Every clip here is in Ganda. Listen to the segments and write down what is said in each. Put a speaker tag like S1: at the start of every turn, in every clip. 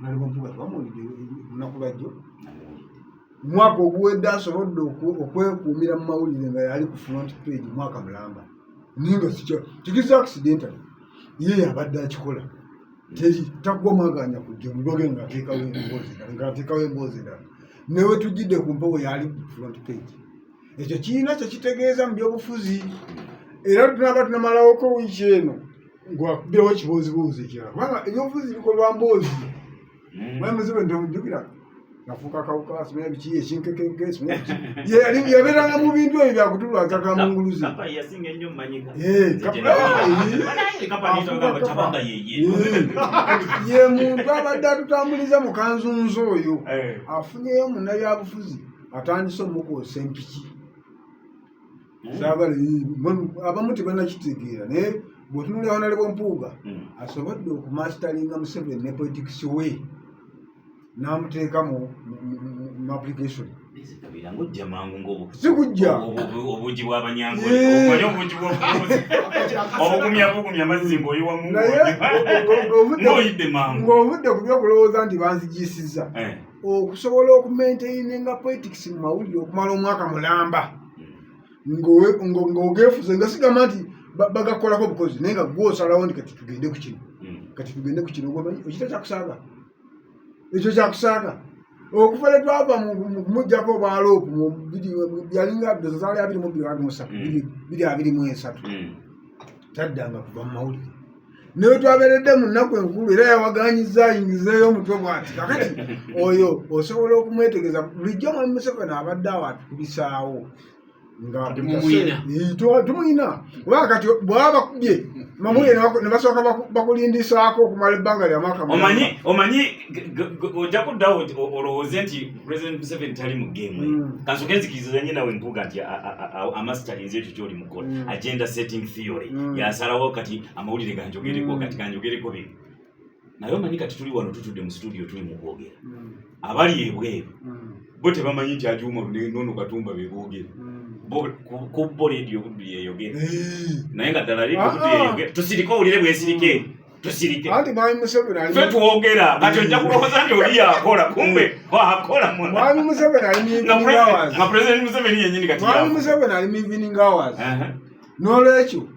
S1: nali mpuga twamulide nakulajjo mwaka oguwedde asobodde okwekuumira mu mawulire nga yali ku front page mwaka mulamba ninga kigiza accidentally ye yabadde akikola taggwamaganya kujja omugoge ng'ateekawo emboozi endala newe tujjidde ku mpewo yali ku front page ekyo kiina kyekitegeeza mu byobufuzi era tunaba tunamalawoko wiiki eno ng'akubirawo ekiboozibuuzi ekirala kubanga ebyobufuzi bikolwa mboozi mwemuzibe ntomujjukira nafuuka kawuka simanya biki ekinkekenke yabeeranga mu bintu ebyo byakutulwaza kamunguluzi ye muntu abadde atutambuliza mu kanzunzi oyo afunyeyo munnabyabufuzi atandise omukoosa empiki abamu tebannakitegeera naye bwetunulirawo nalebo mpuuga asobodde okumasitalinga Museveni ne politics we namuteeka mu application sikujja
S2: obugi bw'abanyango omanyi obugi bw'obugumya amazzi ng'oyiwa mu ng'oyidde mangu
S1: ng'ovudde ku byokulowooza nti banzijisiza okusobola okumaintaininga politics mu mawulire okumala omwaka mulamba ng'ogeefuze nga sigamba nti bagakolako bukozi naye nga gwosalawo nti kati tugende ku kino okita kyakusaaga ekyo kyakusaaga okufa le twava mu kumuggyako obwaloopu yalinga zaali 22-23 taddanga kuva mu mawulire naye twabeeredde mu nnaku enkulu era yawaganyiza ayingizeeyo omutwe bw'ati kakati oyo osobola okumwetegereza bulijjo Mwami Museveni abadde awo atukubisaawo tumuyina kubanga kati bwaba bakubye mamulire ne basooka bakulindisaako okumala ebbanga lya mwaka
S2: omanyi ojja kuddawo olowooze nti President Museveni tali mu geemu kansooke nzikiriza nawe mpuuga nti amasitalinze ekyo kyoli mukola agenda setting theory yasalawo kati amawulire ganjogereko kati ganjogereko bino naye omanyi kati tuli wano tutudde mu studio tuli mu kwogera abali ebweru bo tebamanyi nti Ajuma Nono Katumba beboogera kubbo radio kudu yeyogera naye nga ddala radio kudu yeyogera tusirike owulire bwesirike tusirike
S1: anti Mwami Museveni ali
S2: ffe tuwogera kati ojja kulowooza nti oli yakola kumbe wakola
S1: Mwami Museveni ali mu evening hours
S2: nga President Museveni yennyini kati
S1: Mwami Museveni ali mu evening hours n'olwekyo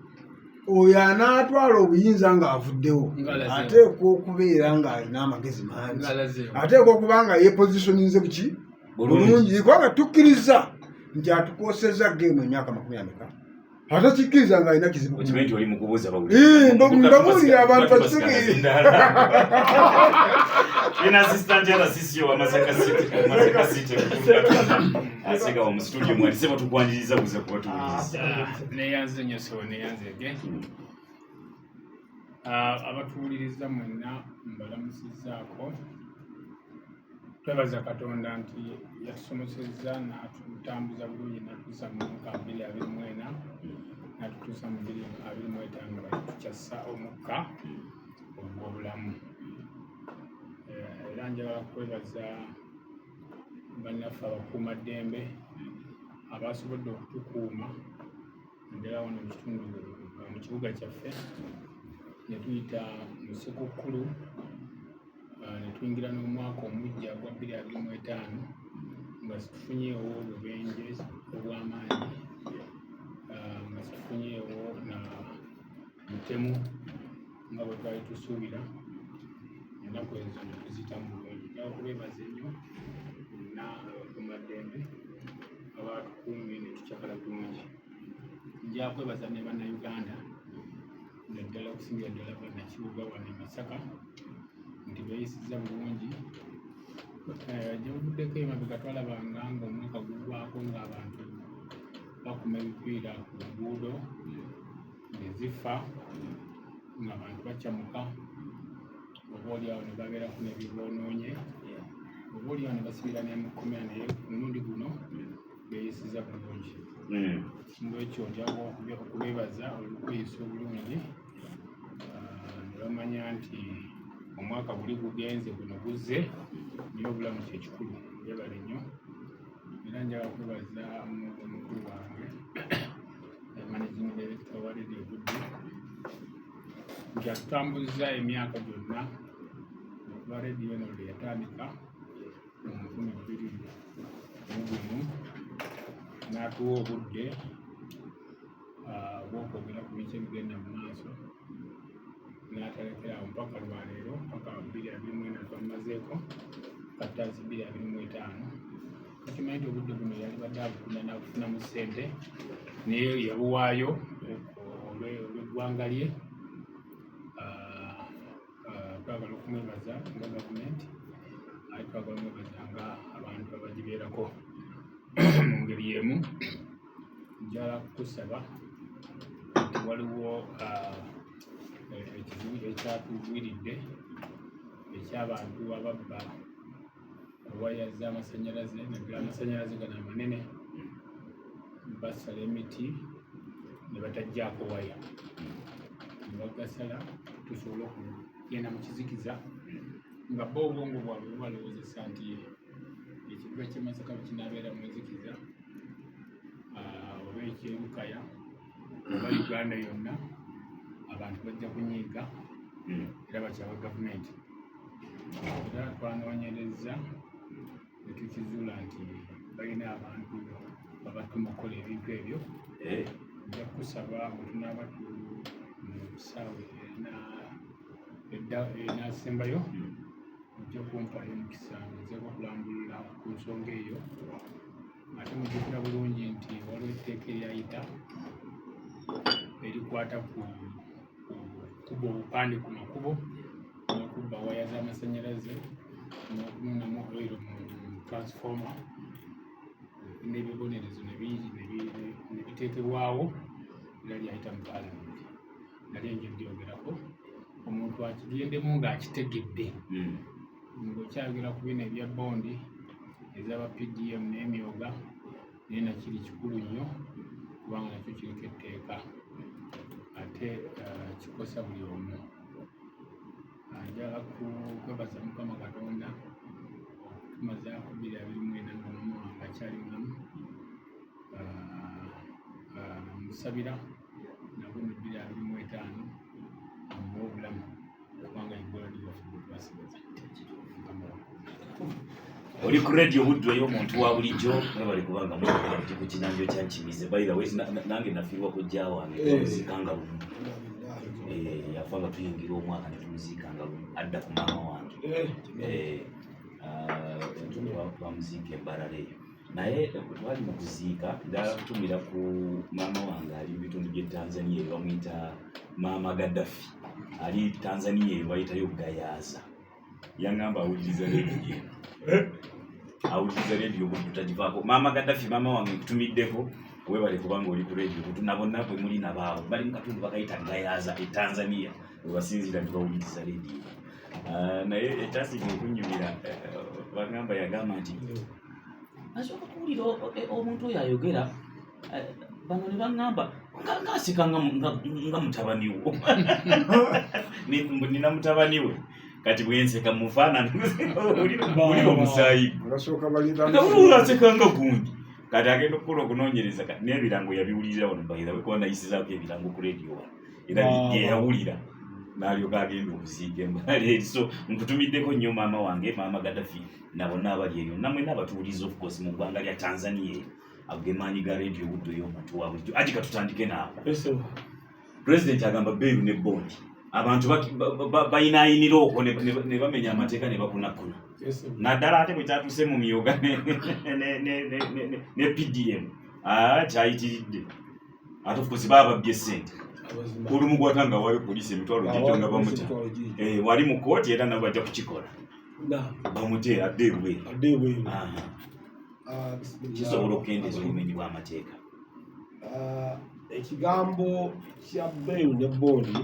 S1: oyo anaatwala obuyinza ng'avuddewo ateekwa okubeera ng'alina amagezi mangi ateekwa okuba nga yepositioninze buki bulungi kubanga tukkiriza nti atukosezza geemu emyaka 40 ate kikkiriza ng'alina kizibu
S2: nti oli mukubuuza
S1: babuulira abantu bakitegeere
S2: ina assistant era sisiyo Masaka City aseka wa studio mwalisema tukwanjiriza buze kuba tubuuliza
S3: neyanze nnyo so neyanze ge abatuwuliriza mwenna mbalamusizaako twebaza Katonda nti yatusomesezza n'atutambuza bulungi n'atutuusa mu mwaka 2024 n'atutuusa mu 2025 nga tukyassa omukka ogw'obulamu era njagala kwebaza bannaffe abakuumaddembe abasobodde okutukuuma naddala wano mu kitundu mu kibuga kyaffe ne tuyita mu Ssekukkulu ne tuyingira n'omwaka omuggya gwa 2025 nga situfunyeewo obubenje obw'amaanyi nga situfunyeewo na mutemu nga bwe twali tusuubira ennaku ezo ne tuzitamu bulungi njagala kubeebaza ennyo na abakuumaddembe abatukuumye ne tukyakala bulungi njagala kwebaza ne bannayuganda naddala okusingira ddala bannakibuga wano e Masaka nti beeyisizza bulungi gyebuvuddeko emabega twalabanga ng'omwaka gugwako ng'abantu bakuma ebipiira ku luguudo ne zifa ng'abantu bakyamuka oba oliawo ne babeerako n'ebiboonoonye oba oliawo ne basibira n'emukomera naye ku mulundi guno beeyisizza bulungi ng'ekyo njagala okubeebaza olukweyisa obulungi ne bamanya nti omwaka guli gugenze guno guzze naye obulamu kyekikulu beebale nnyo era njagala kwebaza omukulu wange managing director wa Radio Budde nti atutambuzza emyaka gyonna kuba rediyo eno lwe yatandika mu 2001 n'atuwa obudde bwokwogera ku biki ebigenda mu maaso n'atalekerawo mpaka lwaleero mpaka 2024 twamazeeko kattazi 2025 kakimanyi nti obudde buno yali badde abufuna n'abufunamu ssente naye yabuwaayo olw'eggwanga lye. Twagala okumwebaza nga gavumenti ate twagala omwebaza nga abantu abagibeerako mu ngeri y'emu. Njala kusaba nti waliwo ekizibu ekyatuviiridde eky'abantu ababba waya z'amasannyalaze naddala amasannyalaze gano amanene basala emiti ne batajjaako waya ne bagasala tusobola okugenda mu kizikiza nga bo obwongo bwabwe bwalowoozesa nti ekibuga ky'e Masaka bwe kinaabeera mu nzikiza oba eky'Ebukaya oba Uganda yonna abantu bajja kunyiiga era bakyawa gavumenti. Era twanoonyereza ne tukizuula nti balina abantu babatuma okukola ebintu ebyo. Nja kusaba bwe tunaaba mu ssaawa enaasembayo ojja kumpayo omukisa nzeeko okulambulira ku nsonga eyo. Ate mujjukira bulungi nti waliwo etteeka eryayita erikwata ku kuba obupande ku makubo n'okubba waya z'amasannyalaze n'okununamu oil mu transformer n'ebibonerezo ne biteekebwawo era lyayita mu paalamenti. Nali nje ndyogerako omuntu akigendemu ng'akitegedde ng'okyayogera ku bino ebya bondi ez'aba PDM n'emyoga naye nakiri kikulu nnyo kubanga nakyo kiriko etteeka ate kikosa buli omu. Njala kwebaza Mukama Katonda okutumazaako 2024 nga mama wange akyali mulamu musabira nabwo mu 2025 amuwa obulamu kubanga eggola lyaffe bwe twasigaza.
S2: Oli ku radio Buddu ey'omuntu wa bulijjo mwebale kubanga mwekera ku kinanjo kya Nkimize. By the way nange nafiirwa kujja wange tumuziikanga lumu. Yafa nga tuyingira omwaka ne tumuziikanga lumu adda ku maama wange. Twamuziika Embarara eyo. Naye twali mu kuziika ndatumira ku maama wange ali mu bitundu by'e Tanzania eyo bamuyita Maama Gaddafi. Ali Tanzania eyo bayitayo Bugayaza. Yangamba awuliriza rediyo. Awuliriza rediyo Buddu tagivaako. Maama Gaddafi maama wange nkutumiddeko webale kubanga oli ku rediyo Buddu nabo nabwe muli nabaawo bali mu katundu bakayita Gayaza e Tanzania webasinzira nti bawuliriza rediyo. Naye ekyasinga okunyumira bagamba yagamba nti asooka kuwulira omuntu oyo ayogera bano ne baŋŋamba ng'aseka nga mutabani wo. Nina mutabani we kati bwenseka mufaanana oli omusaayi aseka nga gundi kati agenda okukola okunoonyereza n'ebirango yabiwulirira wano bayira kuba nayisizaako ebirango ku rediyo wano era yeyawulira n'alyoka agenda okuziika Embarara eri. So nkutumiddeko nnyo maama wange Maama Gaddafi nabo n'abali eyo namwe n'abatuwuliza of course mu ggwanga lya Tanzania eyo agemaanyi ga rediyo Buddu ey'omuntu wa bulijjo. Ati katutandike naawe. Pulezidenti agamba bbeeru ne bondi abantu bayinaayinira okwo ne bamenya amateeka ne bakunakuna. Naddala ate bwe kyatuuse mu Myoga ne PDM kyayitiridde ate of course baba babbye ssente olumu gwatanga waayo poliisi emitwalo gijjo nga bamuta wali mu kooti era nabo bajja kukikola bamuteera adde ebweru. Kisobola okukendeeza obumenyi bw'amateeka.
S4: Ekigambo kya bbeeru ne bondi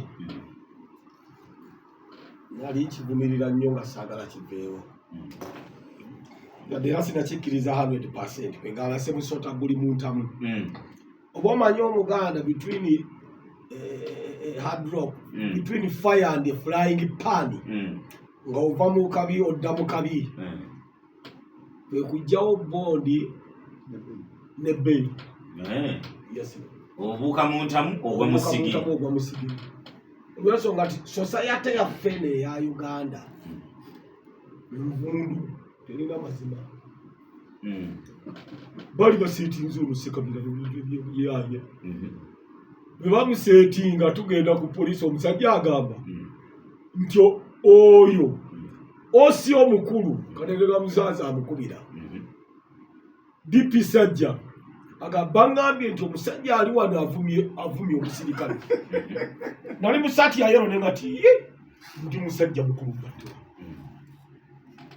S4: nali kivumirira nnyo nga saagala kiveewo yadde era sinakikkiriza 100% kwe nga Semusota guli muntamu. Oba omanyi Omuganda between hard rock between fire and the flying pan nga ova mu kabi odda mu kabi kwe kujjawo bondi ne bbeeru. Yes.
S2: Obuuka muntamu ogwa musigi.
S4: Olw'ensonga nti society yaffe eno eya Uganda envundu terina mazima bali basetinze olusekabira yaye bwe bamusetinga tugenda ku poliisi omusajja agamba nti oyo osi omukulu kategeka muzaza amukubira DP Sajja agamba ngambye nti omusajja ali wano avumye omusirikale nali musati yayero nengati ndi musajja mukulu bato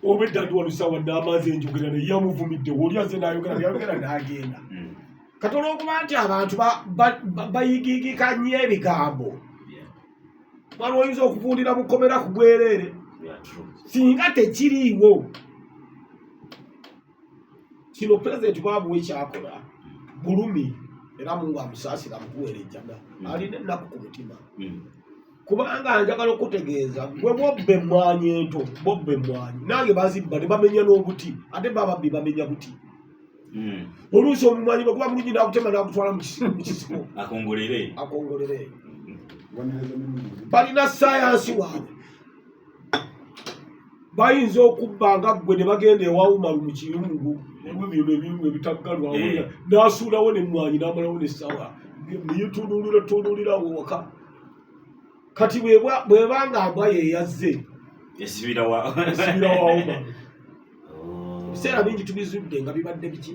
S4: obedda ndi wano sawa n'amazi enjogera ne yamuvumidde woliaze nayogera n'agenda katono okuba nti abantu bayigigika nnyo ebigambo waliwo oyinza okuvundira bukomera ku bwereere singa tekiriiwo kino pulezidenti bwamuwa ekyakola bulumi era mungu amusaasira mukuweera ejjaga alina ennaku ku mutima kubanga njagala okutegeeza gwe bobba emmwanyi ento bobba emmwanyi nange bazibba ne bamenya n'obuti ate bababbi bamenya buti oluusi omumwanyi bweguba mulungi nakutema nakutwala mu kisiko akongolere balina sayansi waabwe bayinza okubba nga ggwe ne bagenda ewawumalu mu kiyungu ebintu ebitaggalwawo n'asuulawo n'emmwanyi n'amalawo n'essawa neyetunulirawo waka kati bwebanga mbwa yeyazze
S2: esibira
S4: wawumalu ebiseera bingi tubizudde nga bibadde biki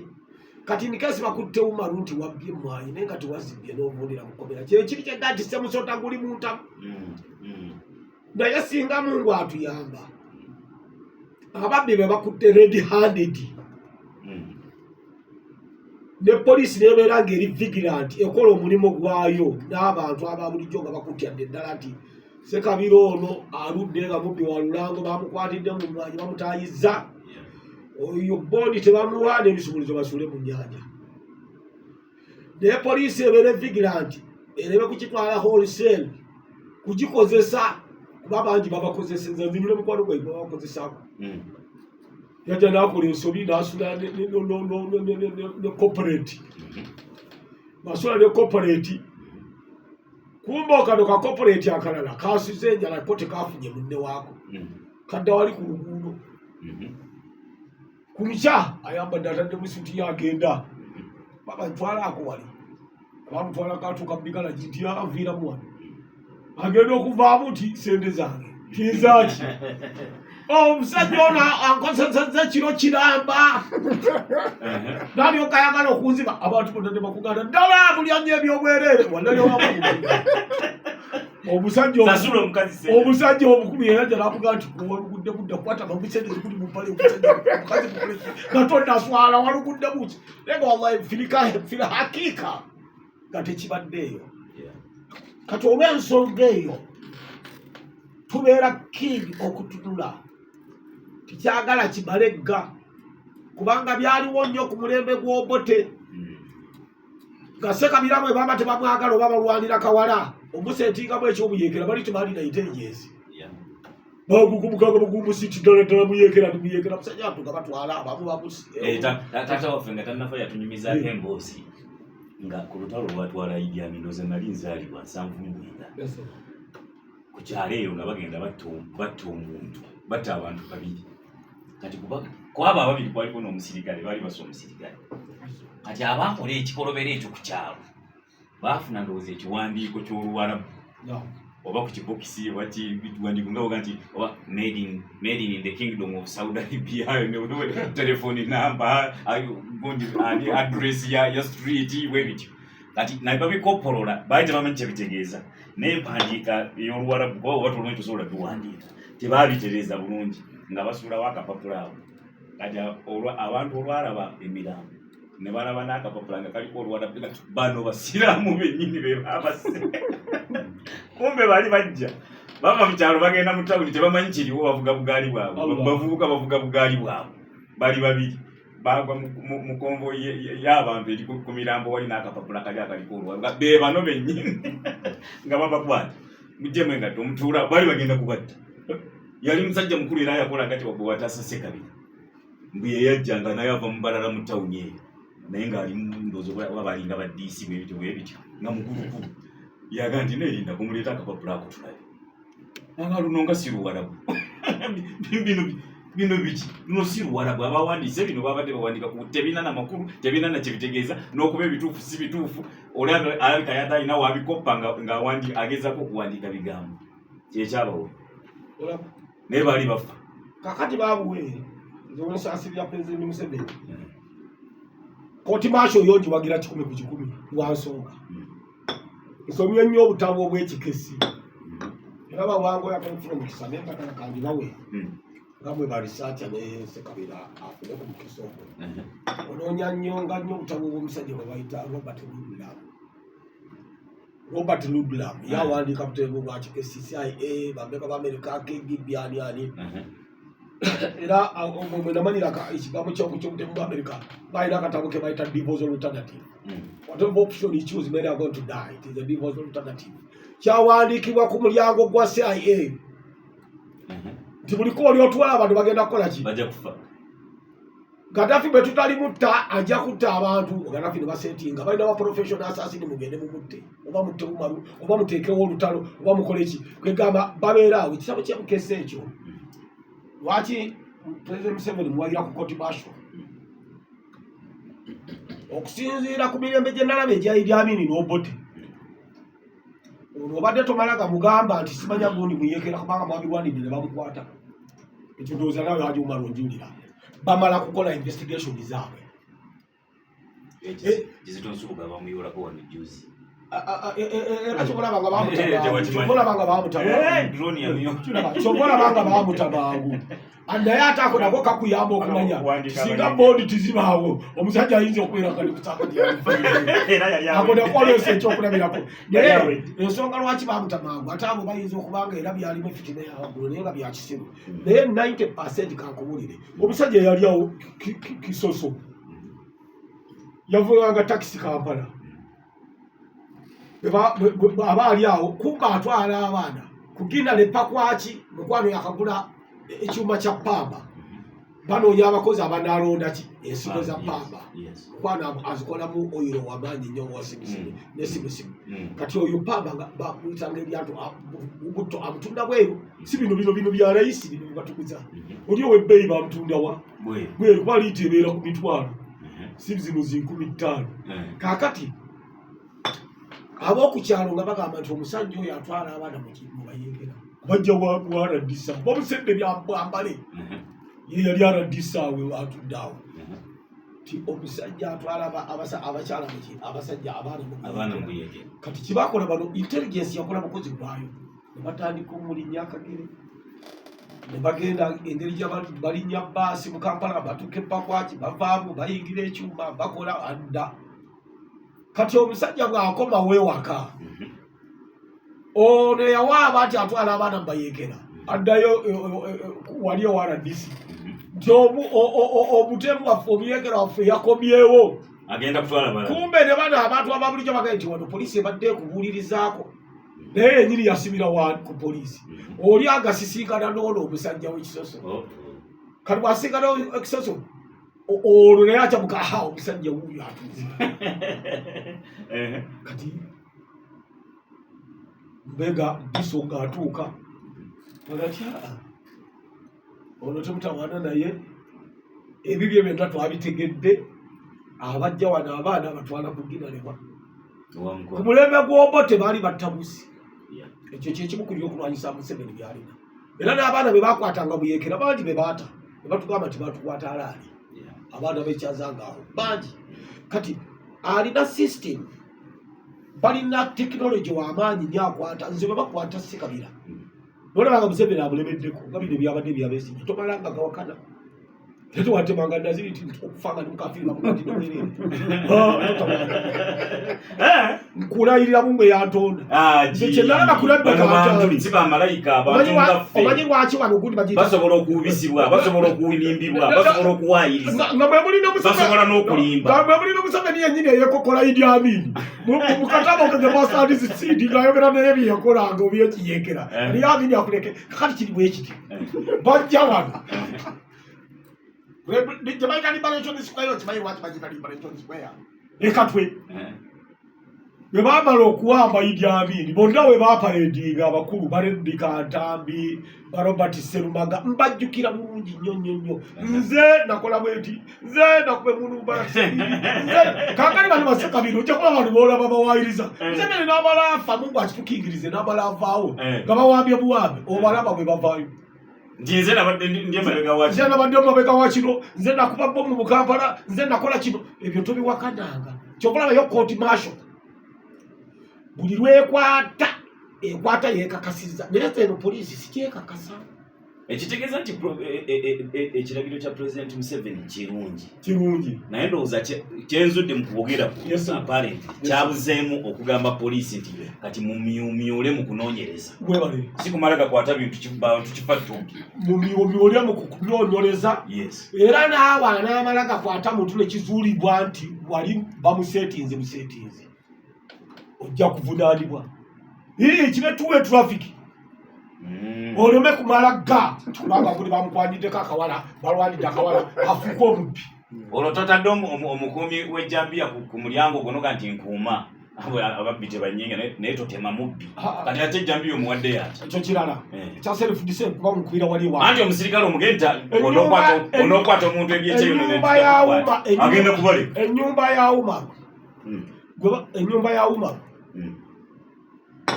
S4: kati nikesi bakutte umalu nti wabbye emmwanyi naye nga tewazibbye n'ovundira mukomera kyekiri kyegga nti semusota guli muntamu naye singa mungu atuyamba ababbi be bakutte red handed ne poliisi nebeera ng'eri vigilant ekola omulimu gwayo n'abantu ababulijjo nga bakutyadde eddala nti sekabira ono aludde nga mubbi wa lulango bamukwatidde mu mmwanyi bamutayizza oyo bondi tebamuwa n'ebisumulizo basuule mu nnyanja naye poliisi ebeera vigilant erebe kukitwala wholesale kugikozesa kuba bangi babakozeseza nzinyira omukwano gwaibwe babakozesaako yajja n'akola ensobi n'asula ne corporate basula ne corporate kumba okano ka corporate akalala kasuze enjala ko tekafunye munne waako kadda wali ku luguudo kumukya ayambadde atadde mu suuti yagenda babamutwalaako wali abamutwala katuuka mubigala giti anviiramu wano agenda okuvaamu nti sente zange tinzaki omusajja ono ankozesezza kiro kiramba nalyoka ayagala okunziba abantu bonna ne bakuganda ddala mulyanyo ebyobwereere omusajja omukumi yayajja nakugaa nti walugudde budda kukwata mamusente zikuli mumpale omukazi gatonda aswala walugudde buki naye wallahi fira hakiika nga tekibaddeeyo kati olw'ensonga eyo tubeera kiri okutunula tikyagala kibalegga kubanga byaliwo nnyo ku mulembe gw'obote nga Sekabira bwe baba tebamwagala oba balwanira kawala omusetingamu ekyomuyekera bali tebalina intelligence bagugumukaga bugumusiti ddala muyekera nimuyekera musajja atuga batwala abamu bamusi
S2: tata waffe nga tannafa yatunyumizaako emboosi nga ku lutalo lwatwala Idi Amin nze nali nzaalibwa 79 ku kyalo eyo nga bagenda batta omuntu batta abantu babiri kati kwaba ababiri kwaliko n'omusirikale baali basa omusirikale kati abakola ekikolobero ekyo ku kyalo baafuna ndowooza ekiwandiiko ky'Oluwarabu oba ku kibokisi oba kiwandiiko nga boga nti oba made in the kingdom of Saudi Arabia telefoni namba address ya street bwebityo kati naye babikopolola baali tebamanyi kyebitegeeza naye empandiika ey'Oluwarabu kuba oba tolungi tosobola tuwandiika tebaabitereeza bulungi nga basuulawo akapapula awo kati abantu olwalaba emirambo ne balaba n'akapapula nga kaliko Oluwarabu bano basiraamu bennyini be baabase kumbe bali bajja bava mu kyalo bagenda mu tawuni tebamanyi kiriwo bavuga bugaali bwabwe bavubuka bavuga bugaali bwabwe bali babiri bagwa mu konvo y'abantu eri ku mirambo wali n'akapapula kali akaliko Oluwarabu be bano bennyini nga babakwata mujjemu engatto omutuula bali bagenda kubatta yali musajja mukulu era yakola ngati wataasa Sekabira mbu yeyajjanga naye ava mu balala mu tawuni eyo naye ng'ali ndowooza oba balinga ba DC bwebityo nga mukulukulu yaga nti neerinda kumuleeta akapapula ako tulabe anga luno nga si Luwarabu bino bino biki bino si Luwarabu abawandiise bino babadde bawandika ku tebina na makulu tebina na kibitegeeza n'okuba ebituufu si bituufu olaba alabika yatalina wabikoppa nga awandi agezako okuwandika bigambo kyekyabawo naye baali bafa
S4: kakati babuwe nzomusaasirya President Museveni koti maasho yonji wagira 10 ku 10 lwansonga nsomye nnyo obutabo obw'ekikesi era bawango yakonfuna mu kisame mpaka kandi bawe ngamwe ba research ne Sekabira afune ku kisoko ononya nnyo nga nnyo obutabo bw'omusajja bwe bayita Robert Ludlam yawandika butabo bwa kikesi CIA bambeka ba America KGB ani era omwe namanira ka ikigambo ky'obutemu bwa America bayina akatabo ke bayita Divorce Alternative. Whatever option you choose, many are going to die. It is a divorce alternative. Kyawandikibwa ku mulyango gwa CIA. Nti buliko oli otwala abantu bagenda kukola ki?
S2: Bajja kufa.
S4: Gaddafi bwe tutali mutta ajja kutta abantu. Gaddafi ne basetinga balina ba professional assassin mugende mu mutte. Oba mutte umaru, oba muteekewo olutalo, oba mukole ki? Kwegamba babeera awo ekisabo ky'emukese ekyo. Lwaki President Museveni muwagira ku koti martial? Okusinziira ku mirembe gye nalaba egya Idi Amin n'Obote. Ono obadde tomalaga mugamba nti simanya gundi muyeekera kubanga mwabirwanidde ne bamukwata. Ekyo ndowooza nawe waje omala onjulira. Bamala kukola investigation zaabwe.
S2: Kizito Nsubuga bamuyolako wano juzi.
S4: Chokola banga bamutabangu andayata akona ko kakuyamba okumanya singa bondi tizibaawo omusajja ayinza okubeera kali kutaka era akona kwolese ekyokulabirako naye ensonga lwaki bamutabangu ate abo bayinza okubanga era byalimu fitina yawaggulu naye nga byakisiru naye 90% kankubulire omusajja yali awo kisoso yavulanga taxi Kampala aba ali awo kumba atwala abaana kugina lepakwaki mukwano yakagula ekyuma kya pamba banoonya abakozi abanalonda ki ensigo za pamba mukwano azikolamu oyiro wamaanyi nnyo wasimisimi nesimusimu kati oyo pamba nga bakuyitanga ebyatu butto amutunda bweru si bino bya layisi bino bibatukuza oli owebbeeyi bamutunda wa bweru baliita ebeera ku mitwalo si zino 15,000 kakati abokukyalo nga bagamba nti omusajja oyo atwala abaana mu bayeekera bajja waradisa bomusende byambale ye yali aradisa awe atudde awo ti omusajja atwala abakyala abasajja abaana mu bayeekera kati kibakola bano intelligence yakola bukozi bwayo ne batandika omulinnya akagere ne bagenda engeri gy'abantu balinnya baasi mu Kampala batuuka epakwaki bavaamu bayingira ekyuma bakola adda kati omusajja bw'akoma wewaka ono yawaaba nti atwala abaana mubayeekera addayo wali owaradisi nti omutemu waffe omuyeekera waffe yakomyewo
S2: agenda kutwala bala
S4: kumbe ne bano abantu ababulijjo bagaye nti wano poliisi ebadde ekubuulirizaako naye yenyini yasibira ku poliisi oli agasisinkana n'ono omusajja w'ekisoso kati bw'asinkana ekisoso olwo naye akyamuka omusajja wuuyo atuuze kati mbega diso ng'atuuka agati ono temutawaana naye ebibyo byonna twabitegedde abajja wano abaana abatwala ku ginalema ku mulembe gw'Obote baali battabusi ekyo kyekimu ku byokulwanyisa Museveni byalina era n'abaana be bakwatanga buyeekera bangi be baata ne batugamba nti batukwata alaali abaana bekyazangaawo bangi kati alina system balina technology w'amaanyi nnyo akwata nze bwe bakwata Sekabira nolabanga Museveni amulemeddeko nga bino byabadde byabesigye tomalanga gawakana ate watemanga naziriti okufanga nimukafiirwa mukati nomwerere nkulayirira mumwe yantonda kyenalaba kulabbekaomanyi lwaki wano gundi
S2: basobola okuwubisibwa basobola okuwinimbibwa basobola okuwaayiriza basobola n'okulimba
S4: nga bwe mulina Museveni yennyini eyekokola Idi Amin mu katabo ke gebasandisi sidi ng'ayogera naye byeyakolanga obyekiyeekera Idi Amin akuleke kakati kiri bwekiti bajja wano Jamaica Liberation Square, Jamaica Liberation Square. Ekatwe. bwe baamala okuwamba Idi Amin bonna we baaparedinga abakulu baredika Ntambi Robert Serumaga mbajjukira bulungi nnyo nze nakola bweti nze nakube munumba kakali bano baseka bino ojja kulaba bano boolaba bawayiriza nze bene n'amala afa Mungu akitukingirize n'amala avaawo nga bawambye buwambe obalaba bwe bavaayo
S2: nze nabadde ndi
S4: emabega wa kino nze nakuba bomu mu Kampala nze nakola kino ebyo tobiwakananga kyokolabayo kooti marshal buli lwekwata ekwata yekakasiza naye eno poliisi sikyekakasa
S2: ekitegeeza nti ekiragiro kya President Museveni kirungi naye ndowooza kyenzudde mu kubogera ku apparent kyabuzeemu okugamba poliisi nti kati mumyumyule mu kunoonyereza si kumala gakwata bintu kifattuki
S4: mumyumyule mu kunoonyereza era naawe anaamala gakwata muntu nekizuulibwa nti wali bamuseetinze ojja kuvunaanibwa kibetuwe traffic oleme kumala kubanga buli bamukwanyiddeko akawala balwanidde akawala afuuka omubbi
S2: olwo totadde omukuumi w'ejjambiya ku mulyango gonoga nti nkuuma ababbi tebanyinga naye totema mubbi kati ate ejjambiya omuwadde yati
S4: ekyo kirala ekya self defense kuba mukwira wali wa
S2: anti omusirikale omugenda onookwata omuntu ebyekyeyo agenda kubaleka
S4: ennyumba ya Umar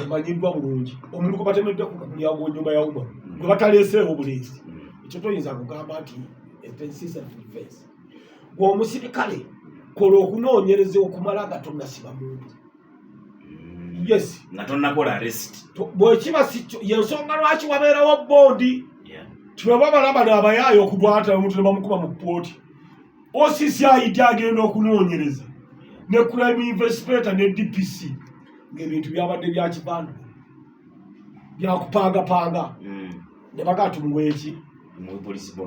S4: emanyiddwa bulungi omuntu gwe batemedde ku mulyango w'ennyumba ya Umar gwe bataleeseewo obuleezi ekyo toyinza kugamba nti self-defense gwe omusirikale kola okunoonyereza okumala nga tonnasiba muntu
S2: nga tonnakola arrest
S4: bwekiba sikyo yensonga lwaki wabeerawo bondi tibwe babalaba n'abayaayo okutwata omuntu ne bamukuba mu pooti OCCID agenda okunoonyereza ne crime investigator ne DPC ng'ebintu byabadde bya kipando byakupangapanga ne bagaa tumuweeki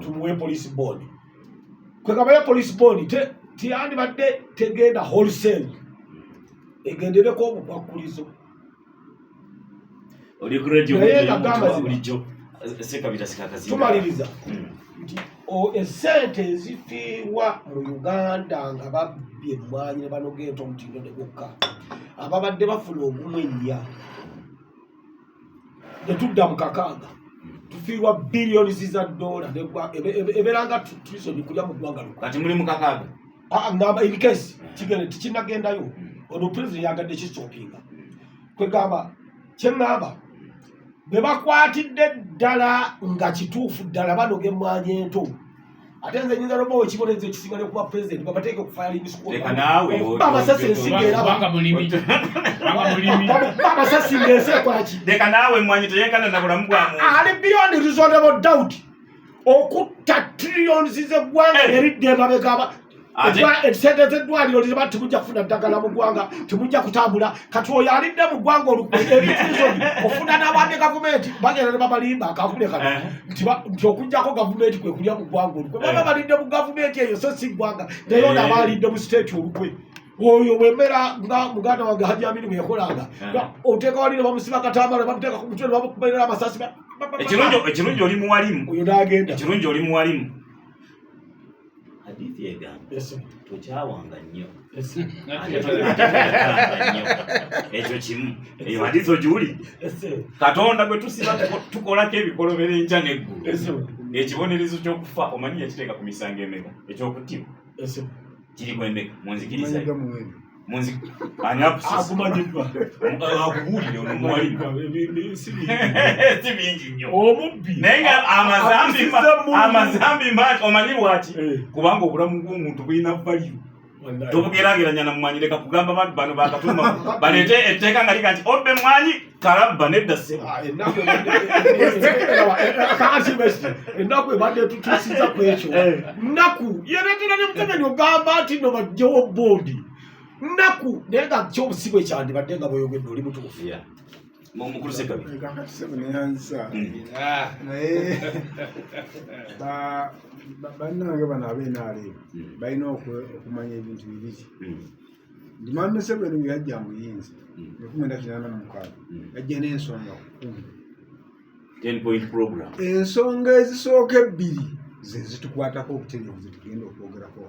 S4: tumuwe police bond kwegaba police bond tiyandibadde tegenda wholesale egendereko obukwakulizo
S2: oli ku radio bulijjo sekabira sikakazi
S4: tumaliriza nti esente ezifiirwa mu Uganda nga babbye emmwanyi ne banogeeta omutindo ne gukka ababadde bafuna ogumwenya ne tudda mu kakaaga tufiirwa biliyoni za dola ebeeranga tulisoni kulya mu ggwanga luka
S2: kati muli mu kakaaga
S4: ngamba ebikesi kigende tikinagendayo ono pulezidenti yagadde kisoopinga kwegamba kyeŋŋamba be bakwatidde ddala nga kituufu ddala banoga emmwanyi ento ate nze nyinza noba wekibonezo ekisinga okuba pulezidenti babateeke
S2: okufayalingisukolamasasi
S4: ensi ekolaki
S2: leka naawe emmwanyi teyenkana na bulamu bwa muntu
S4: ali beyond reasonable doubt okutta trillions z'eggwanga eridde emabega esente z'eddwaliro liba temujja kufuna ddagala mu ggwanga temujja kutambula kati oyo alidde mu ggwanga ebitirizoni ofuna n'abadde gavumenti bagenda ne babalimba akavule kano nti okugjako gavumenti kwe kulya mu ggwanga olukwe baba balidde mu gavumenti eyo so si ggwanga naye ono aba alidde mu siteeti olukwe oyo bwemera nga muganda wange Hajji Amin bwe yakolanga oteeka wali ne bamusiba katambala ne bamuteeka ku mutwe ne bamukubalira amasasi
S2: ekirungi oli muwalimu
S4: oyo n'agenda
S2: ekirungi oli muwalimu hadithi egamba tokyawanga nnyo ekyo kimu eyo hadithi ogiwulidde Katonda gwe tusiba tukolako ebikolobera enkya n'eggulu ekibonerezo ky'okufa omanyi yakiteeka ku misango emeka ekyokuttibwa kiri kwendeka munzikiriza ani akumanyiddwa akubuulire ono muwalimu si bingi nnyo
S4: omubbi
S2: naye nga amazambi mangi omanyi lwaki kubanga obulamu bw'omuntu bulina value tobugeraageranya na mumwanyi leka kugamba bantu bano bakatuma baleete etteeka nga liga nti obbe mwanyi kalabba nedda ssebo
S4: ennaku ebadde tutuusiza ku ekyo nnaku yereetera ne Museveni ogamba nti no bajjewo bondi nnaku naye nga kyobusibu ekyandibadde nga bweyogedde oli mutuufu
S2: mukulu Sekabi
S1: naye bannange bano abenaale balina okumanya ebintu bibiri nti Mwami Museveni bwe yajja mu buyinza 1986 yajja n'ensonga
S2: 10-point program
S1: ensonga ezisooka ebbiri ze zitukwatako obutereevu ze tugenda okwogerako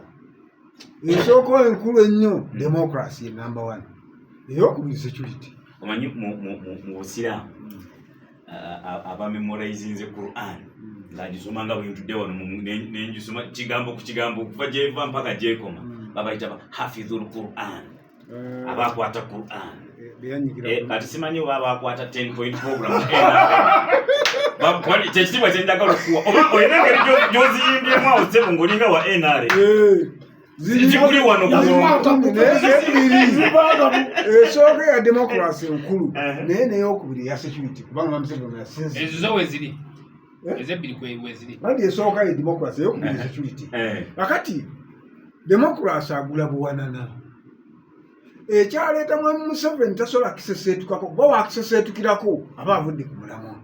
S1: ensooka enkulu ennyo democracy number 1 eyokubiri security.
S2: Omanyi mu Busiraamu abamemorizinze Quran ng'agisoma nga bwentudde wano nengisoma kigambo ku kigambo okuva gyeva mpaka gyekoma babayita hafidhul Quran abakwata Quran kati simanyi oba abakwata 10-point program kyekitibwa kyenjagala okuwa oba olina engeri gyoziyimbyemu awo sebo ng'olinga wa NRA zikuli wano
S1: esooka ya democracy enkulu naye neyokubiri ya security kubanga bamuseveni yasinze
S3: ezo weziri ezebbiri kweziri
S1: bandi esooka ya democracy eyokubiri security kakati democracy agula buwanana ekyaleeta mwami Museveni tasobola kiseseetukako kuba wakiseseetukirako aba avudde ku mulamwa.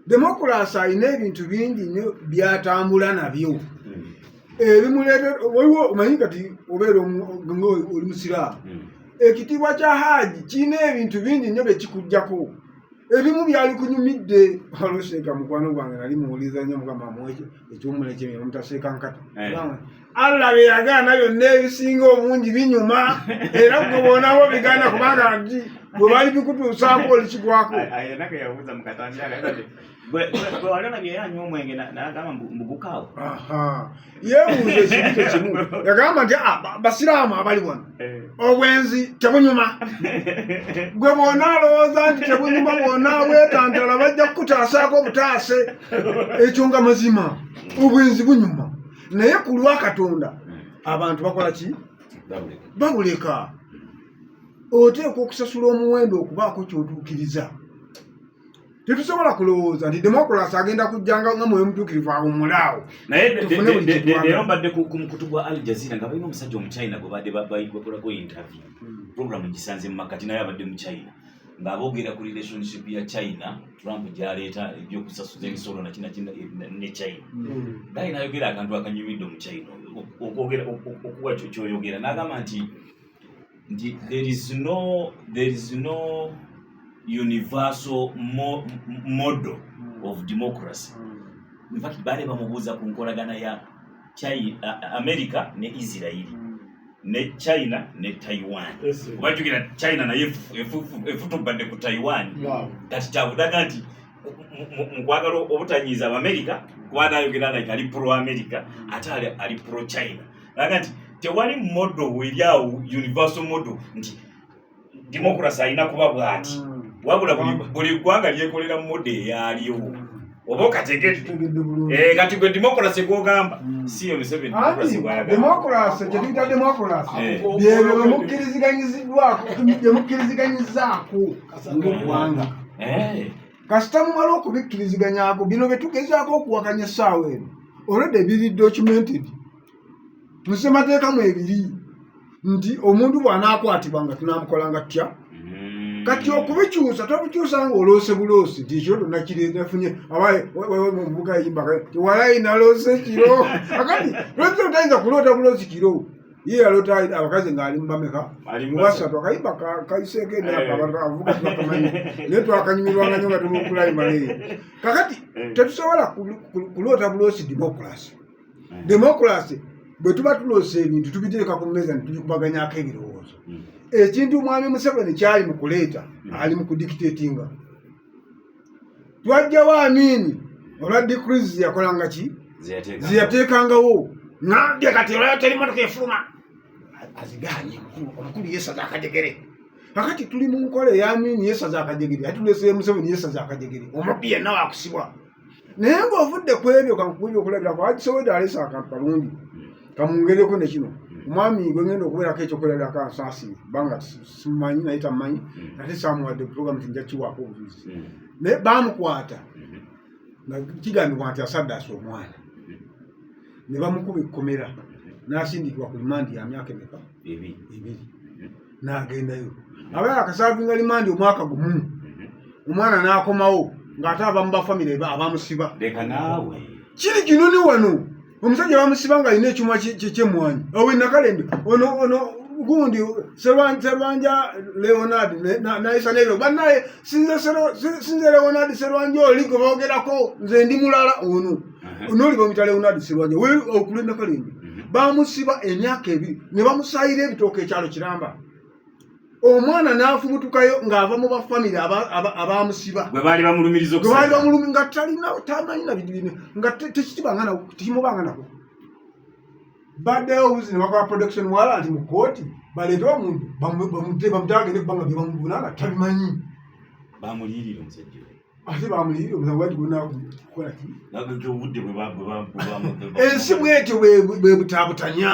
S1: Democracy alina ebintu bingi nnyo byatambula nabyo ebimuleeta waliwo omanyi kati obeera oli musiraamu ekitiibwa kya Hajji kirina ebintu bingi nnyo byekikuggyako ebimu byali kunyumidde oluseeka mukwano gwange nali muwuliza nnyo mugamba mwekyo ekyomulekye mutaseeka nkata Allah bye yagaana byonna ebisinga obungi binyuma era gwe boonawo bigaana kubanga bwe bali bikutuusaako olikigwako
S2: ayenaka yabuuza mukatanjala bwe waliona bye yanywa omwenge n'agamba mbugukaawo
S1: yeebuuza ekintu kimu yagamba nti basiraamu abali wano obwenzi tebunyuma gwe boona alowooza nti tebunyuma bwonna bwetantala bajja kukutaasaako obutaase ekyo nga mazima obwenzi bunyuma naye ku lwa Katonda abantu bakola ki babuleka oteekwa okusasula omuwendo okubaako kyotuukiriza. Tetusobola kulowooza nti democracy agenda kujjanga nga mwe mutuukirivu awummulaawo
S2: naye leero mbadde ku mukutu gwa Al Jazeera nga balina omusajja omuchina gwe badde bakolako interview program gisanze mu makati naye abadde mu China ng'aboogera ku relationship ya China Trump gy'aleeta ebyokusasuza emisolo ne China naye n'ayogera akantu akanyumidde omu China okuwa kyoyogera n'agamba nti there is no universal model of democracy. In fact, bale bamubuuza ku nkolagana ya America ne Israel ne China ne Taiwan. Obajjukira China naye efutubadde ku Taiwan. Kati kyabudaga nti mukwagala obutanyiiza America kubanga ayogera like ali pro America ate ali pro China. Laga nti tewali model weryawo universal model nti democracy ayina kuba bwati. Wabula buli ggwanga lyekolera model eyaliwo. Oba okategedde kati gwe democracy gw'ogamba si yo Museveni
S1: democracy kyetuyita democracy byebyo byemukkiriziganyizaako ng'eggwanga kasita mumala okubikkiriziganyako bino bye tugezaako okuwakanya essaawa eno already biri documented mu ssemateeka mu ebiri nti omuntu bw'anaakwatibwa nga tunaamukolanga tutya kati okubikyusa tobikyusa ng'oloose buloose nti ekiro tonna kireetafunye abaye mu mbuga eyimbaka walayi naloose kiro akati lwekisa otayinza kuloota buloosi kiro ye yaloota abakazi ng'ali mubameka mubasatu akayimba kayiseeko enakavuga tunakamanyi naye twakanyumirwanga nyo nga tumukulayimaleeyo kakati tetusobola kuloota buloosi democracy bwe tuba tuloose ebintu tubitereka ku mmeeza netubikubaganyako ebirowoozo ekintu mwami Museveni kyali mu kuleeta ali mu kudictatinga twajjawo Amini olwa decrees yakolanga ki ziyateekangawo nabye kati olwayo teri motoka efuluma aziganye omukulu yesaza akajegere kakati tuli mu nkola eya Amini yesaza akajegere ate tuleseye Museveni yesaza akajegere omubbi yenna waakusibwa naye ng'ovudde ku ebyo kankubibya okulabirako agisobodde aleesa akantu kalungi kamungereko ne kino omwami gwe ngenda okubeerako ekyokulabirako ansaasire kubanga simumanyi naye tamumanyi ate saamuwadde program tinja kiwaako obujulizi naye baamukwata nga kigambibwa nti asaddaasa omwana ne bamukuba ekkomera n'asindikibwa ku limandi ya myaka emeka ebiri n'agendayo abaye akasaavinga limandi omwaka gumu omwana n'akomawo ng'ate ava mu bafamire abamusiba kiri kinoni wano omusajja bamusiba nga alina ekyuma ky'emmwanyi awe Nakalembe ono gundi Serwanja Leonard nayisa nebyo bannaye sinze Leonard Serwanja oli gwe boogerako nze ndi mulala ono n'oli bamuyita Leonard Serwanja we okule Nakalembe bamusiba emyaka ebiri ne bamusayira ebitooka ekyalo Kiramba omwana n'afumutukayo ng'ava mu bafamire abamusiba
S2: bwe baali bamulumiriza
S1: nga talina tamanyi na bidibine nga tekimubanga nako baddeyo obuzi ne bakola production wala nti mu kooti baleete omuntu bamutagende kubanga bye bamuvunanga tabimanyi
S2: bamuliyirira omusajja
S1: ate bamuliyirira omusango bagibona kukola ki
S2: obudde
S1: ensi bwetyo bwe butaabutanya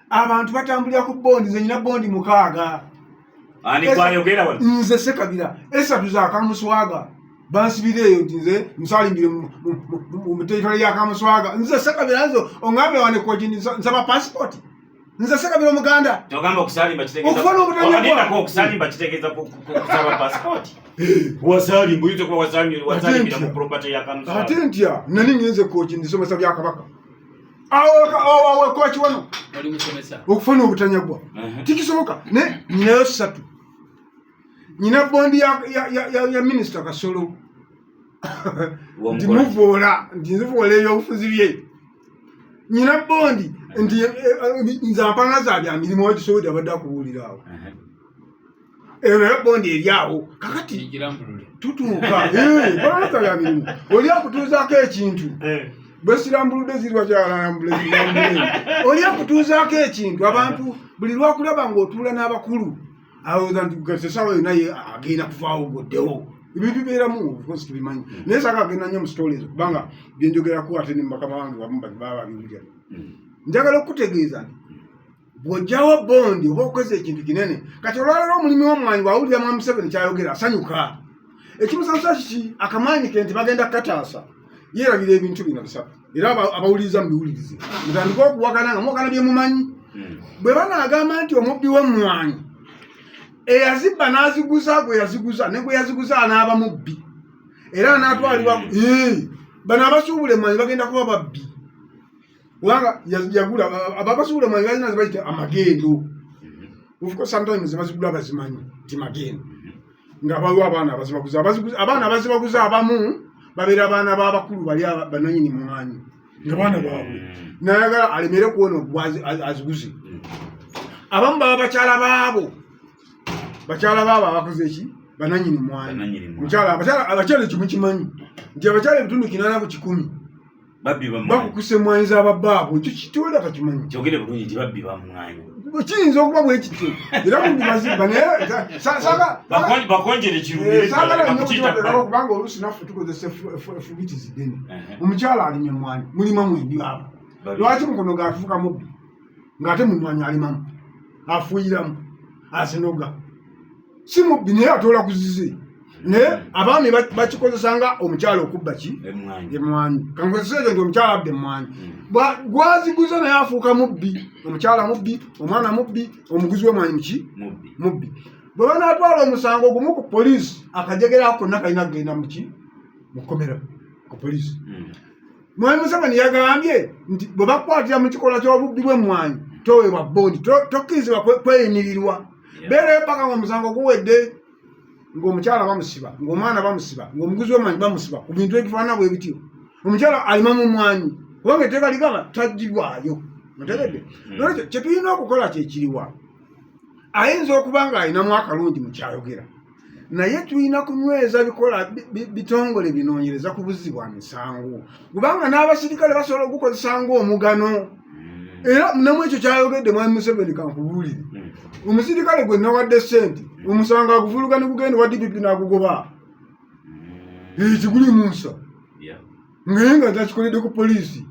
S1: abantu batambulira ku bondi nze nyina bondi 6
S2: ani kwayogera wano
S1: nze Sekabira 3 za Kamuswaga bansibireyo nti nze musalimbire mu territory ya Kamuswaga nze Sekabira nzo ongambe wane koji nsaba passport nze Sekabira Omuganda
S2: togamba okusalimba kitegeeza kusaba passport wasalimba oyinza kuba wasalimbira mu property ya Kamuswaga
S1: ate ntya nani ngenze koji ndisomesa bya Kabaka awo kochi wano
S3: wali musomesa
S1: okufuna obutanyagwa tikisoboka ne nyinayo 3 nyina bondi ya Minister Kasolo ndimuvoola ebyobufuzi bye nyina bondi nti nzampanga za bya mirimu wakisobodde abadde akubuulira awo eyo nayo bondi eri awo kakati tutuuka banaza bya mirimu oli akutuuzaako ekintu bwesirambuludde zirwa kyalambule oli akutuuzaako ekintu abantu buli lwakulaba ng'otuula n'abakulu awooza nti gasesawo yonna ye agenda kuvaawo goddewo ebyo bibeeramu because tubimanyi naye saka agenda nnyo mu stories ezo kubanga byenjogerako ate ne mubakama wange wamu baba babiwulira njagala okutegeeza nti bw'ojjawo bondi oba okoze ekintu kinene kati olwalala omulimi w'omwanyi bw'awulira Mwami Museveni kyayogera asanyuka ekimusanyusa kiki akamanyi ke nti bagenda kataasa yeerabira ebintu bino bisatu era abawuliriza mubiwulirize mutandika okuwakana nga muwakana byemumanyi bwe banaagamba nti omubbi w'emmwanyi eyazibba n'aziguza gwe yaziguza ne gwe yaziguza anaaba mubbi era anaatwalibwa bano abasuubula emmwanyi bagenda kuba babbi kubanga yagula ababasuubula emmwanyi balina ze bayita amagendo of course sometimes bazigula bazimanyi nti magendo nga baliwo abaana abaana abazibaguza abamu babeera abaana b'abakulu bali bananyini mwanyi nga baana baabwe nayagala alemere kuwona aziguze abamu baba bakyala baabo abakoze eki bananyini mwanyi abakyala ekimu kimanyi nti abakyala ebitundu 8 ku 100 bakukuse emmwanyi z'ababbaabo ekyo kitoola takimanyi kiyinza okuba bwekityo era mundibazibba naye kubanga oluusi naffe tukozesa efubiti ziddene omukyala alimye emmwanyi mulimamu endyaba lwaki mukono gatufuka mubbi ng'ate mu mmwanyi alimamu afuuyiramu asinoga si mubbi naye atoola kuzize naye abaami bakikozesanga omukyala okubba ki emmwanyi kankozesa ekyo nti omukyala abba emmwanyi gwaziguza naye afuuka mubbi omukyala mubbi omwana mubbi omuguzi w'emmwanyi muki mubbi bwe banaatwala omusango gumu ku poliisi akajegera konna kalina kugenda muki mukomera ku poliisi Mwami Museveni yagambye nti bwe bakwatira mu kikola ky'obubbi bw'emmwanyi toweebwa bondi tokkirizibwa kweyimirirwa beerayo paka ng'omusango guwedde ng'omukyala bamusiba ng'omwana bamusiba ng'omuguzi w'emmwanyi bamusiba ku bintu ebifaanana bwe bityo omukyala alima mu mmwanyi kubanga etteeka ligamba taggibwayo mutegedde nolwekyo kye tulina okukola kyekiriwa ayinza okuba ng'alinamu akalungi mu kyayogera naye tulina kunyweza bikola bitongole binoonyereza ku buzzi bwa misango kubanga n'abasirikale basobola okukozesa ng'omugano era namu ekyo kyayogedde Mwami Museveni kankubuulire omusirikale gwe nawadde ssente omusango aguvuluga ne gugenda wa DPP n'agugoba kiguli mu nsa ngaye nga takikoledde ku poliisi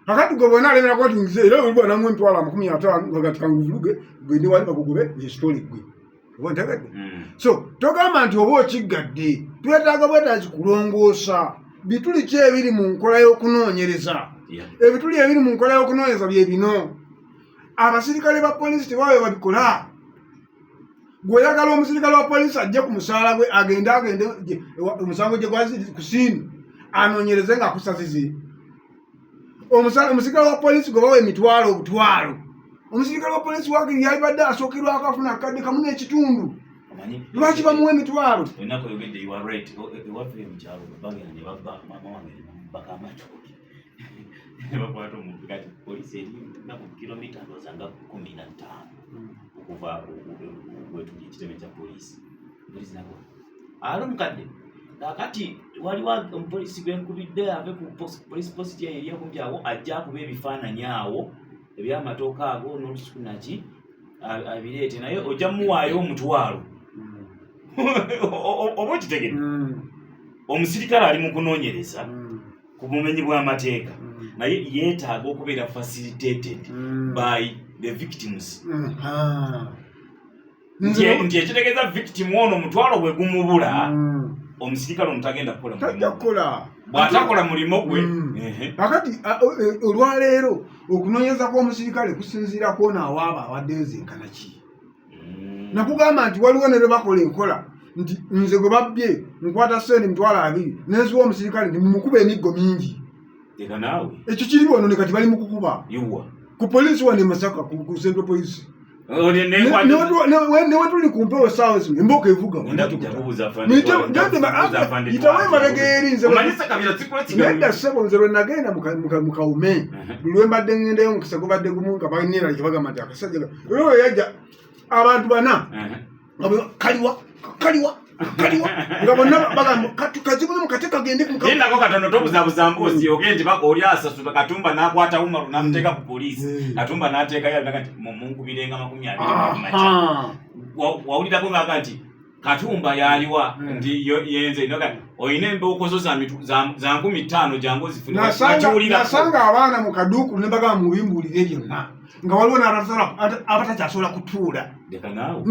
S1: kakati gwe bwena alemera kwati ngize era olibwa namu emitwalo 50 ngagati kanguvuluge gende wali bagugube ekitole gwe oba ntegedde so togamba nti oba okiggadde twetaaga bwetaazi kulongoosa bituli ki ebiri mu nkola y'okunoonyereza ebituli ebiri mu nkola y'okunoonyereza bye bino abasirikale ba poliisi tebawe babikola gw'oyagala omusirikale wa poliisi ajje ku musaala gwe agende omusango gye gwazi ku siini anoonyereze ng'akusazize omusirikale wa poliisi gwe bawa emitwalo obutwalo omusirikale wa poliisi wakiri yalibadde asookerwako afuna akadde kamu n'ekitundu lwaki bamuwa emitwalo
S2: bakwata omuntu kati poliisi eri na ku kilomita ndozanga 15 okuva wetuli ekitebe kya poliisi nako mukadde kakati waliwo omupoliisi gwenkubidde ave ku police post eri okumpi awo ajja akuba ebifaananyi awo ebyamatooka ago n'olukikunaki abireete naye ojja muwaayo omutwalo oba okitegedde omusirikale ali mu kunoonyereza ku bumenyi bw'amateeka naye yeetaaga okubeera facilitated by the victims nti ekitegeeza victim ono omutwalo gwe gumubula omusirikale omutagenda kukola bw'atakola mulimu gwe
S1: kakati olwaleero okunoonyeza kw'omusirikale kusinziira kwona awaaba awaddeyo zenkana ki nakugamba nti waliwo ne bakola enkola nti nze gwe babbye nkwata sente mitwalo 2 neziwa omusirikale nti mumukuba emiggo mingi ekyo kiri wano ne kati bali mu kukuba ku poliisi wane Masaka ku Central Police ne wetuli kumpewo saawa zino emboka evuga itawe mabegeri nedda ssebo nze lwe nagenda mu Kawume lwe mbadde ngendeyo mukisa gubadde gumu nga banera kyebagamba nti akasajja olwo yajja abantu bana kaliwa nga bonna bagamba kazibu mukate kagende
S2: nako katono tobuzabuza mbuzi ogende bako oli asasula Katumba n'akwata Umaru n'amuteeka ku poliisi Katumba n'ateeka yalaga nti munkubirenga 20 macha wawulirako ng'aga nti Katumba yaliwa ndi yenze noga oyina emboko za 15 jangu zifune
S1: nasanga abaana mu kaduku ne bagamba mubimbulire byonna nga waliwo n'abasobola abatacyasobola kutuula
S2: deka naawe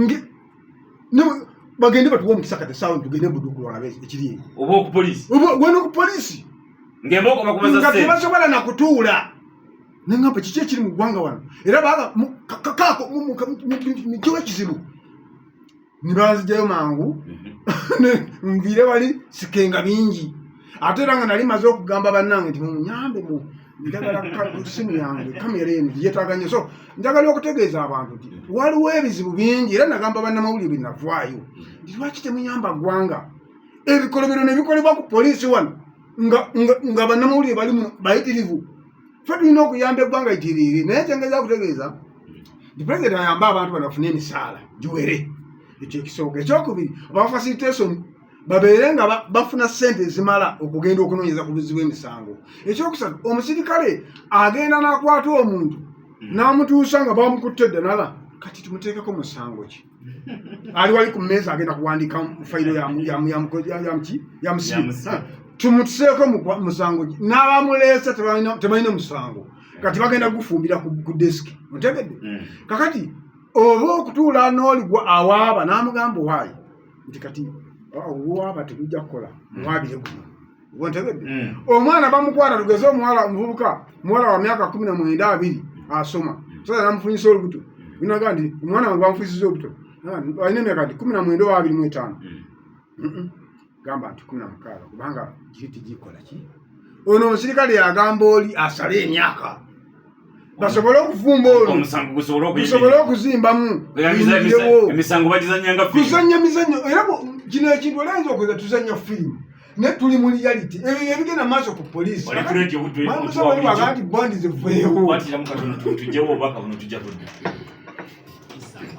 S1: bagende batuwa omukisa kati sawa tugende buduku lwalabe ekiri
S2: oba ku poliisi
S1: gweno ku poliisi
S2: ngemboko bakubaza
S1: sente nga tebasobola nakutuula nengamba kiki ekiri mu ggwanga wano era baga kako kiwa ekizibu nibanzijayo mangu nviire wali sikenga bingi ate era nga nali maze okugamba bannange nti munyambe mu njagala simu yange kamera eno yetaganye so njagala okutegeeza abantu nti waliwo ebizibu bingi era nagamba bannamawulire binavaayo nti lwaki temuyamba ggwanga ebikolobero ne bikolebwa ku poliisi wano nga bannamawulire bali bayitirivu fe tulina okuyamba eggwanga itiriire naye kyengeza kutegeeza nti pulezidenti ayamba abantu banafune emisaala giwere ekyo ekisooka ekyokubiri abafacilitation babeere nga bafuna ssente ezimala okugenda okunoonyeza ku buzibu emisango ekyokusatu omusirikale agenda n'akwata omuntu n'amutuusa nga bamukutte eddanala kati tumuteekeko musango ki ali wali ku mmeeza agenda kuwandiika fayiro ya musiru tumutuseeko musango ki n'abamuleese tebalina musango kati bagenda gufumbira ku desiki otegedde kakati oba okutuula n'oligwa awaaba n'amugamba waayi nti kati owaaba tekujja kukola mwabire guno wontegedde omwana bamukwata tugeze omuwala omuvubuka muwala wa myaka 19 asoma sasa namufunyisa olubuto binaga nti omwana wange bamufunyisiza olubuto alina emyaka 19 oba 25 gamba nti 16 kubanga giti gikola ki ono omusirikale yagamba oli asale emyaka basobole okuvumba olwo gusobole okuzimbamu
S2: emisango bagizanyanga
S1: kuzanya mizanyo era kino ekintu olenza okweza tuzanya firimu ne tuli mu reality ebigenda maaso ku poliisi bamusobole bagati bondi ziveewo
S2: tujjewo obubaka buno tujja tudda